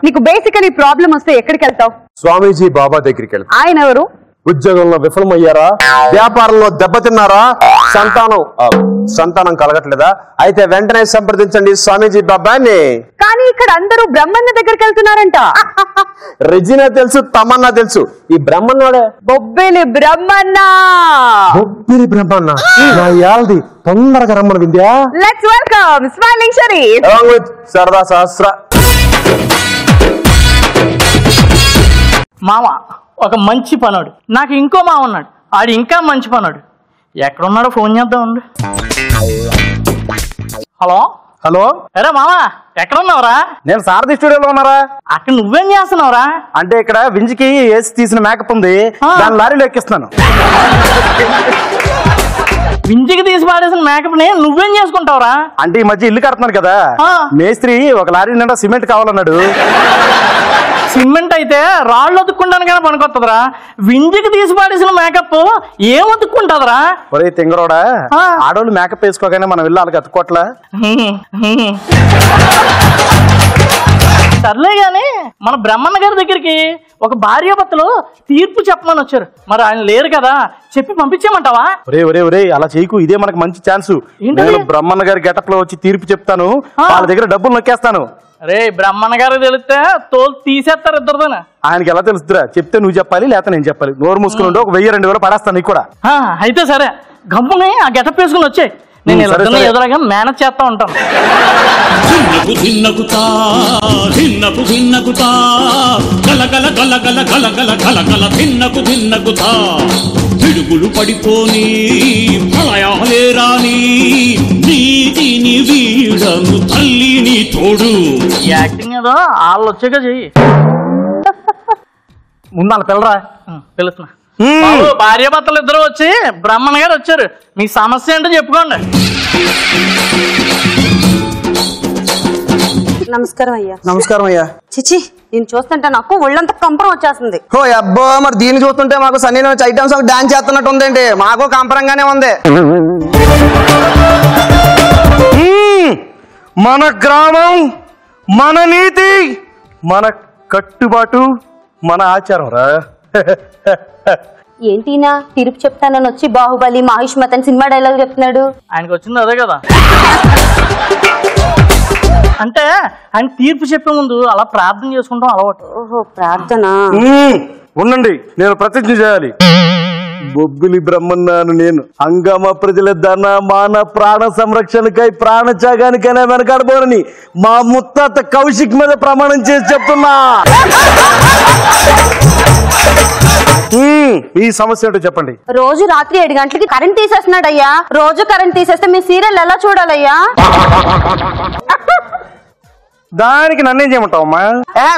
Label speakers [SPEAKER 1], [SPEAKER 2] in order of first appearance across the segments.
[SPEAKER 1] నీకు basically problem వస్తే ఎక్కడికి వెళ్తావు?
[SPEAKER 2] స్వామీజీ బాబా దగ్గరికి వెళ్తా.
[SPEAKER 1] ఆయన ఎవరు?
[SPEAKER 2] ఉద్యోగంలో విఫలమయ్యారా, వ్యాపారంలో దెబ్బతిన్నారా, సంతానం కలగట్లేదా? అయితే వెంటనే సంప్రదించండి స్వామీజీ బాబాని.
[SPEAKER 1] కానీ ఇక్కడ అందరూ బ్రహ్మన్న దగ్గరికి వెళ్తున్నారంట.
[SPEAKER 2] రెజినా తెలుసు, తమన్నా తెలుసు, ఈ బ్రహ్మన్నోడే
[SPEAKER 1] బొబ్బిలి బ్రహ్మన్న.
[SPEAKER 2] బొబ్బిలి బ్రహ్మన్న నా యాల్ది తొందరగా రమ్మని Vindhya.
[SPEAKER 1] Let's welcome smiling Sharif
[SPEAKER 2] along with సరదా సహస్ర.
[SPEAKER 3] మామ ఒక మంచి పనుడు, నాకు ఇంకో మామ ఉన్నాడు, ఆడు ఇంకా మంచి పనుడు. ఎక్కడున్నాడో ఫోన్ చేద్దాం ఉండు. హలో
[SPEAKER 4] హలో,
[SPEAKER 3] అరే మామా ఎక్కడున్నావురా?
[SPEAKER 4] నేను సారథి స్టూడియోలో ఉన్నారా?
[SPEAKER 3] అక్కడ నువ్వేం చేస్తున్నావురా?
[SPEAKER 4] అంటే ఇక్కడ వింజికి వేసి తీసిన మేకప్ ఉంది, దాని లారీలో ఎక్కిస్తున్నాను.
[SPEAKER 3] వింజికి తీసి పాడేసిన మేకప్ ని నువ్వేం చేసుకుంటావురా?
[SPEAKER 4] అంటే ఈ మధ్య ఇల్లు కడుతున్నాను కదా, మేస్త్రి ఒక లారీ నిండా సిమెంట్ కావాలన్నాడు.
[SPEAKER 3] సిమెంట్ అయితే రాళ్ళు అతుక్కుంటానికైనా పనికొస్తుందిరా. వింజికి తీసి పాడేసిన మేకప్ ఏం అతుక్కుంటుందిరా?
[SPEAKER 4] ఒరే తింగరోడా, ఆడోళ్ళు మేకప్ వేసుకోగానే మనం వెళ్ళి వాళ్ళకి అతుక్కోట్లా.
[SPEAKER 3] సర్లే గాని మన బ్రహ్మన్న గారి దగ్గరికి ఒక భార్యాభర్తలు తీర్పు చెప్పమని వచ్చారు, మరి ఆయన లేరు కదా, చెప్పి పంపించేయమంటావా?
[SPEAKER 4] ఒరే ఒరే ఒరే అలా చేయకు, ఇదే మనకు మంచి ఛాన్స్. నేను బ్రహ్మన్న గారి గెటప్ లో వచ్చి తీర్పు చెప్తాను, వాళ్ళ దగ్గర డబ్బులు నొక్కేస్తాను.
[SPEAKER 3] అరే బ్రహ్మన్న గారు తెలిస్తే తోలు తీసేస్తారు ఇద్దరుతోనే.
[SPEAKER 4] ఆయనకి ఎలా తెలుస్తుందిరా? చెప్తే నువ్వు చెప్పాలి, లేకపోతే నేను చెప్పాలి. నోరు మూసుకుని ఉంటే ఒక 1000-2000 పడేస్తాను నీకు కూడా.
[SPEAKER 3] అయితే సరే, గమ్ముని ఆ గెటప్ వేసుకుని వచ్చే, నేను ఎదురుగా మేనేజ్ చేస్తా ఉంటాను.
[SPEAKER 5] పిడుగులు పడిపోని ప్రళయాలే రాని నీతిని వీడను తల్లిని తోడు.
[SPEAKER 3] యాక్టింగ్ ఏదో వాళ్ళు వచ్చాక చెయ్యి.
[SPEAKER 4] ముందు వాళ్ళ పిల్లరా
[SPEAKER 3] పిలుస్తున్నా. భార్యాభర్తలు ఇద్దరు వచ్చి బ్రహ్మణ గారు వచ్చారు, మీ సమస్య ఏంటో చెప్పుకోండి.
[SPEAKER 1] నమస్కారం అయ్యా.
[SPEAKER 6] నమస్కారం అయ్యా.
[SPEAKER 1] చిచి, నేను చూస్తుంటే నాకు ఒళ్ళంతా కంపరం వచ్చేస్తుంది.
[SPEAKER 6] ఓ అబ్బో, మరి దీన్ని చూస్తుంటే మాకు సన్నీలో ఐటమ్స్ డాన్స్ చేస్తున్నట్టు ఉందేంటి? మాకు కంపరంగానే ఉంది.
[SPEAKER 4] మన గ్రామం, మన నీతి, మన కట్టుబాటు, మన ఆచారం రా.
[SPEAKER 1] ఏంటినా తీర్పు చెప్తానని వచ్చి బాహుబలి మహిష్మత్ అని సినిమా డైలాగ్ చెప్తున్నాడు.
[SPEAKER 3] ఆయనకు వచ్చింది అదే కదా. అంటే ఆయన తీర్పు చెప్పే ముందు అలా ప్రార్థన చేసుకుంటాం అలవాటు.
[SPEAKER 1] ఓహో, ప్రార్థన.
[SPEAKER 4] ఉండండి, నేను ప్రతిజ్ఞ చేయాలి. బొబ్బిలి బ్రహ్మన్నాను నేను. హంగామా ప్రజల ధన మాన ప్రాణ సంరక్షణకై ప్రాణత్యాగానికైనా వెనకాడబోనని మా ముత్తాత కౌశిక్ మీద ప్రమాణం చేసి చెప్తున్నా. ఈ సమస్య ఏంటో చెప్పండి.
[SPEAKER 1] రోజు రాత్రి 7 గంటలకి కరెంట్ తీసేస్తున్నాడు అయ్యా. రోజు కరెంట్ తీసేస్తే మీ సీరియల్ ఎలా చూడాలయ్యా?
[SPEAKER 4] దానికి నన్నేం చేయమంటావమ్మా?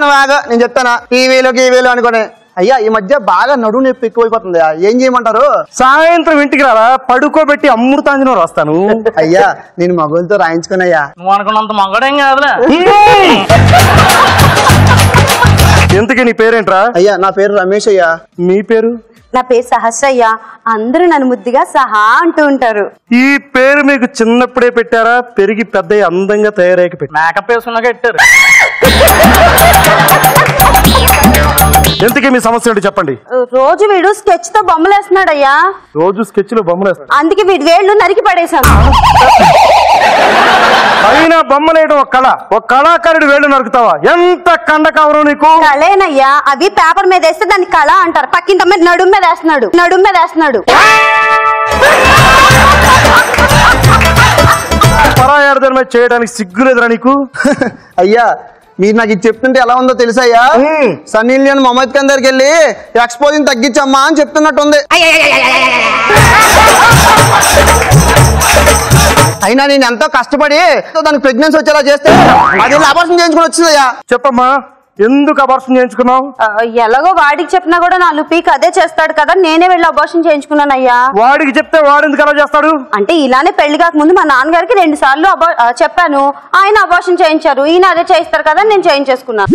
[SPEAKER 6] నువ్వు నేను చెప్తానా, టీవీలో అనుకోనే. అయ్యా, ఈ మధ్య బాగా నడువు నొప్పి ఎక్కువైపోతుంది, ఏం చేయమంటారు?
[SPEAKER 4] సాయంత్రం ఇంటికి రారా, పడుకోబెట్టి అమృతాంజనం రాస్తాను.
[SPEAKER 6] అయ్యా, నేను మగవులతో రాయించుకున్నాయ్యా.
[SPEAKER 3] నువ్వు అనుకున్నంత మగడేం కాదులే.
[SPEAKER 4] ఎంతకీ నీ పేరేంట్రా?
[SPEAKER 6] అయ్యా, నా పేరు రమేష్ అయ్యా.
[SPEAKER 4] నీ పేరు?
[SPEAKER 1] నా పేరు సహస్రయ్య. అందరూ నన్ను ముద్దుగా సహా అంటూ ఉంటారు.
[SPEAKER 4] ఈ పేరు మీకు చిన్నప్పుడే పెట్టారా, పెరిగి పెద్ద అందంగా తయారయ్యాక పెట్టారా?
[SPEAKER 3] మేకప్ వేసుకున్నాక పెట్టారు.
[SPEAKER 4] ఎంతకీ మీ సమస్య ఏంటో చెప్పండి.
[SPEAKER 1] రోజు వీడు స్కెచ్ తో బొమ్మలు వేస్తున్నాడయ్యా.
[SPEAKER 4] రోజు స్కెచ్ లో బొమ్మలు వేస్తాడు,
[SPEAKER 1] అందుకే వీడి వేళ్ళు నరికి పడేశాను.
[SPEAKER 4] అయినా బొమ్మలేయడం ఒక కళ, ఒక కళాకారుడు వేళ్ళు నరుకుతావా? ఎంత కండ కావరం నీకు?
[SPEAKER 1] కళేనయ్యా, అవి పేపర్ మీద వేస్తే దాన్ని కళ అంటారు. పక్కింట మీద నడుము మీద వేస్తున్నాడు.
[SPEAKER 4] పరాయార్థం మీద చేయడానికి సిగ్గులేదురా నీకు?
[SPEAKER 6] అయ్యా, మీరు నాకు ఇది చెప్తుంటే ఎలా ఉందో తెలుసా? సన్నీ లియోన్ మొహమ్మద్ ఖాన్ దగ్గరికి వెళ్ళి ఎక్స్పోజింగ్ తగ్గించమ్మా అని చెప్తున్నట్టుంది. అయినా నేను ఎంతో కష్టపడి దానికి ప్రెగ్నెన్సీ వచ్చేలా చేస్తే అది అబార్షన్ చేయించుకుని వచ్చిందయ్యా.
[SPEAKER 4] చెప్పమ్మా, ఎందుకు అబార్షన్ చేయించుకున్నావు?
[SPEAKER 1] ఎలాగో వాడికి చెప్పినా కూడా 4 పీక్ అదే చేస్తాడు కదా, నేనే వెళ్ళి అబార్షన్ చేయించుకున్నానయ్యా.
[SPEAKER 4] వాడికి చెప్తే వాడు ఎందుకు అలా చేస్తాడు?
[SPEAKER 1] అంటే ఇలానే పెళ్లి కాక ముందు మా నాన్నగారికి 2 సార్లు చెప్పాను, ఆయన అబార్షన్ చేయించారు. ఈయన అదే చేయిస్తారు కదా, నేను చేయించేసుకున్నాను.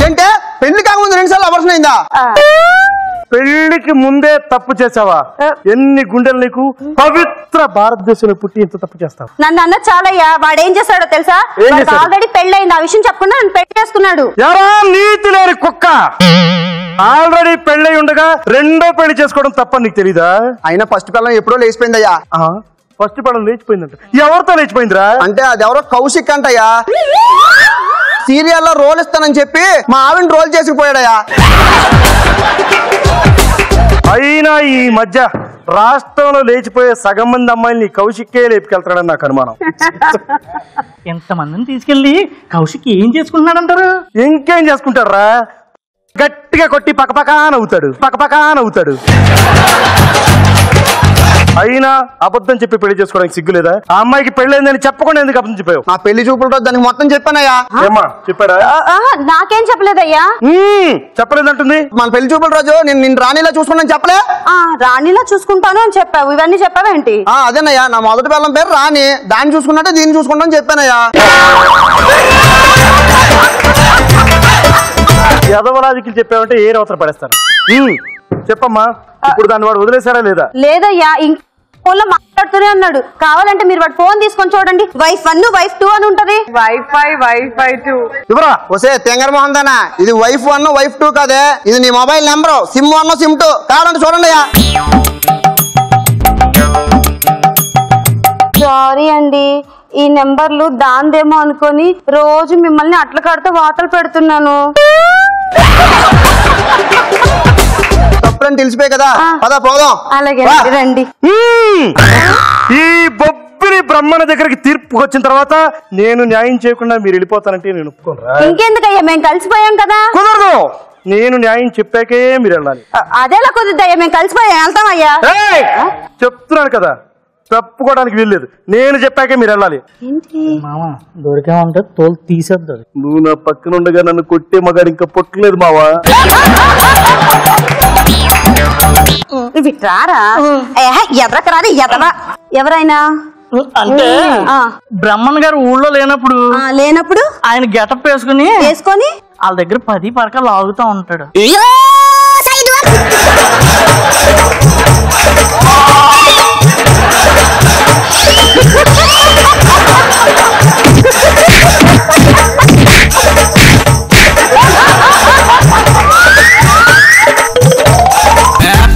[SPEAKER 6] ఏంటే, పెళ్లి కాకముందు 2 సార్లు అబార్షన్ అయిందా?
[SPEAKER 4] పెళ్లికి ముందే తప్పు చేసావా? ఎన్ని గుండెలు నీకు? పవిత్ర భారతదేశంలో పుట్టి ఇంత తప్పు చేస్తావు?
[SPEAKER 1] నన్ను అన్న చాలయ్యా. వాడు ఏం చేస్తాడో తెలుసా? ఆల్రెడీ పెళ్ళయింది. ఆ విషయం చెప్పకుండా నన్ను పెళ్లి చేసుకున్నాడు.
[SPEAKER 4] ఎవరో నీతి లేని కుక్క. ఆల్రెడీ పెళ్ళై ఉండగా రెండో పెళ్లి చేసుకోవడం తప్ప నీకు తెలీదా?
[SPEAKER 6] అయినా ఫస్ట్ పిల్లలు ఎప్పుడో లేచిపోయిందయ్యా.
[SPEAKER 4] ఫస్ట్ పడడం లేచిపోయిందంట. ఎవరితో లేచిపోయిందిరా?
[SPEAKER 6] అంటే అది ఎవరో కౌశిక్ అంటయ్యా. సీరియల్లో రోల్ ఇస్తానని చెప్పి మా ఆవిడని రోల్ చేసుకుపోయాడయ్యా.
[SPEAKER 4] అయినా ఈ మధ్య రాష్ట్రంలో లేచిపోయే సగం మంది అమ్మాయిని కౌశిక్కే లేపుకెళ్తాడని నాకు అనుమానం.
[SPEAKER 3] ఎంతమందిని తీసుకెళ్లి కౌశిక్ ఏం చేసుకుంటున్నాడంటారు?
[SPEAKER 4] ఇంకేం చేసుకుంటారా? గట్టిగా కొట్టి పక్కపక్క నవ్వుతాడు, పక్కపక్క నవ్వుతాడు. అయినా అబద్ధం చెప్పి పెళ్లి చేసుకోవడానికి సిగ్గులేదా? ఆ అమ్మాయికి పెళ్ళైందని చెప్పకుండా ఎందుకు అబద్ధం చెప్పావు?
[SPEAKER 6] ఆ పెళ్లి చూపులతో దానికి మొత్తం చెప్పానయ్యా.
[SPEAKER 4] ఏమ్మా చెప్పాడా?
[SPEAKER 1] నాకేం చెప్పలేదయ్యా.
[SPEAKER 4] చెప్పలేదంటుంది.
[SPEAKER 6] మన పెళ్లి చూపుల రోజు నేను రాణిలా చూసుకున్నాను చెప్పలే?
[SPEAKER 1] రాణిలా చూసుకుంటాను అని చెప్పావు. ఇవన్నీ చెప్పావేంటి?
[SPEAKER 6] అదేనయ్యా, నా మొదటి పిల్లం పేరు రాణి. దాన్ని చూసుకున్నట్టే దీన్ని చూసుకుంటాను చెప్పానయ్యా.
[SPEAKER 4] యదవరాజుకి చెప్పావంటే ఏ అవతల పడేస్తాను. చెప్పమ్మా, ఇప్పుడు దాన్ని వాడు వదిలేశాడా లేదా?
[SPEAKER 1] లేదయ్యా, ఇంక ఫోన్ లో మాట్లాడుతూనే ఉన్నాడు. కావాలంటే మీరు వాడు ఫోన్ తీసుకొని చూడండి. వైఫ్ 1 వైఫ్ 2 అని ఉంటది.
[SPEAKER 7] వైఫై 2
[SPEAKER 6] ఇవరా వసే తెంగర మొహం దానా. ఇది వైఫ్ 1 వైఫ్ 2 కాదే. ఇది నీ మొబైల్ నెంబరు. సిమ్ 1 సిమ్ 2 కావాలంటే చూడండి అయ్యా.
[SPEAKER 1] సారీ అండి, ఈ నెంబర్లు దాందేమో అనుకొని రోజు మిమ్మల్ని అట్ల కడితే వాతలు పెడుతున్నాను.
[SPEAKER 6] తప్పులని తెలిసిపోయి కదా. పద పోదాం.
[SPEAKER 1] అలాగే రండి.
[SPEAKER 4] ఈ బొబ్బిలి బ్రహ్మణ దగ్గరికి తీర్పుకి వచ్చిన తర్వాత నేను న్యాయం చేయకుండా మీరు వెళ్ళిపోతానంటే నేను ఒప్పుకోనరా?
[SPEAKER 1] ఇంకెందుకయ్యా, మేము కలిసిపోయాం కదా.
[SPEAKER 4] కుదరదు. నేను న్యాయం చెప్పాకే మీరు వెళ్ళాలి.
[SPEAKER 1] అదేలా కుదురుద్దయ్యా, మేము కలిసిపోయాం, వెళ్తామయ్యా.
[SPEAKER 4] చెప్తున్నాను కదా, తప్పుకోవడానికి వీల్లేదు. నేను చెప్పాకే మీరు వెళ్ళాలి.
[SPEAKER 3] మామ దొరికామంటే తోలు తీసేద్దాడు.
[SPEAKER 4] నువ్వు నా పక్కన ఉండగా నన్ను కొట్టే మగాడు ఇంకా పుట్టలేదు మావా.
[SPEAKER 1] రారా ఎదరకు రాదు ఎదరా. ఎవరైనా
[SPEAKER 3] అంటే బ్రహ్మన్ గారు ఊళ్ళో లేనప్పుడు ఆయన గెటప్ వేసుకుని వాళ్ళ దగ్గర 10 పరకలు లాగుతూ ఉంటాడు.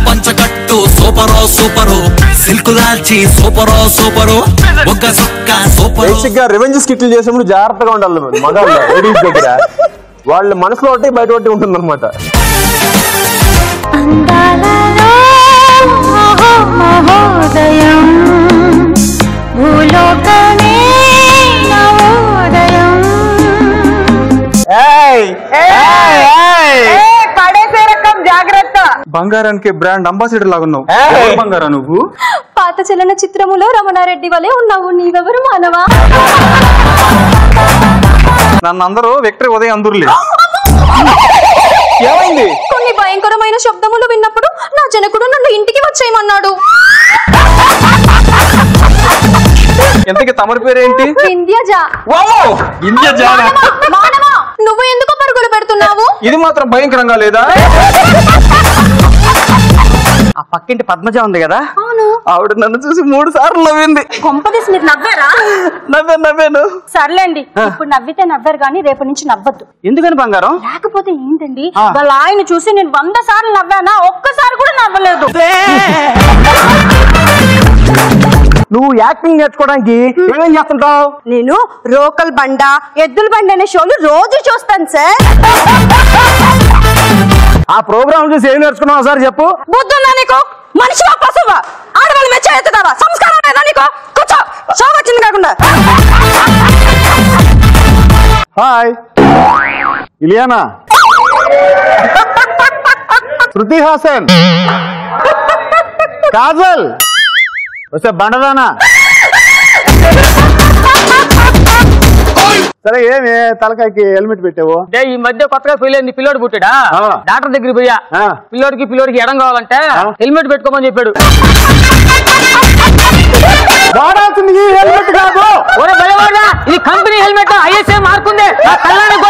[SPEAKER 5] పంచకట్టు సూపరో సూపరు, సిల్క్ దాల్చి సూపరో సూపరు, ఒక్క సుక్క సూపర్.
[SPEAKER 2] బేసిక్ గా రివెంజ్ స్కిట్లు చేసినప్పుడు జాగ్రత్తగా ఉండాలి మగాళ్ళు లేడీస్ దగ్గర. వాళ్ళ మనసులో ఒకటి బయట ఒకటి ఉంటుంది అనమాట.
[SPEAKER 7] జాగ్రత్త.
[SPEAKER 2] బంగారానికి బ్రాండ్ అంబాసిడర్ లాగా ఉన్నావు. బంగారా నువ్వు?
[SPEAKER 1] పాత చలన చిత్రములో రమణారెడ్డి వలె ఉన్నావు. నీవెవరు మానవా?
[SPEAKER 2] నన్ను అందరూ విక్టరీ ఉదయం అందురులే. ఏమైంది?
[SPEAKER 1] కొన్ని భయంకరమైన శబ్దములు విన్నప్పుడు నా జనకుడు నన్ను ఇంటికి వచ్చేయమన్నాడు.
[SPEAKER 2] ఎంతకి తమరి పేరేంటి?
[SPEAKER 1] ఇంద్యజా. మానవా, నువ్వు ఎందుకు పరుగులు పెడుతున్నావు?
[SPEAKER 2] ఇది మాత్రం భయంకరంగా లేదా?
[SPEAKER 6] ఆ పక్కింటి పద్మజ ఉంది కదా,
[SPEAKER 1] అవును.
[SPEAKER 6] ఆవిడ నన్ను చూసి 3 సార్లు నవ్వింది.
[SPEAKER 1] కొంపదీసి మీరు నవ్వారా?
[SPEAKER 6] నవ్వాను.
[SPEAKER 1] సర్లేండి, ఇప్పుడు నవ్వితే నవ్వారు కానీ రేపటి నుంచి నవ్వద్దు.
[SPEAKER 6] ఎందుకని బంగారం?
[SPEAKER 1] లేకపోతే ఏంటండి, వాళ్ళ ఆయన చూసి నేను 100 సార్లు నవ్వానా, ఒక్కసారి కూడా నవ్వలేదు.
[SPEAKER 6] నువ్వు యాక్టింగ్ నేర్చుకోవడానికి ఏమేం చేస్తుంటావు?
[SPEAKER 1] నేను రోకల్ బండ, ఎద్దుల బండ అనే షోలు రోజు చూస్తాను సార్.
[SPEAKER 6] ఆ ప్రోగ్రామ్ చూసి ఏం నేర్చుకున్నావు సార్ చెప్పు.
[SPEAKER 1] బుద్ధుందా నీకు? మనిషివా పశువా? ఆడవాళ్ళు మెచ్చ ఎత్తుతావా? సంస్కారం లేదా నీకు? కూర్చో, షో వచ్చింది కాకుండా.
[SPEAKER 2] హాయ్ ఇలియానా, శృతి హాసన్, కాజల్, వస్తే బండదానా. సరే ఏమి తలకాయకి హెల్మెట్ పెట్టావు?
[SPEAKER 7] ఈ మధ్య కొత్తగా పెళ్ళైంది, పిల్లోడు పుట్టాడా, డాక్టర్ దగ్గరికి పోయా. పిల్లోడికి ఎడం కావాలంటే హెల్మెట్ పెట్టుకోమని చెప్పాడు.
[SPEAKER 2] వాడాల్సింది హెల్మెట్ కాదు.
[SPEAKER 7] ఇది కంపెనీ హెల్మెట్, ఐఎస్ఐ మార్క్ ఉంది. నా కళ్ళానికి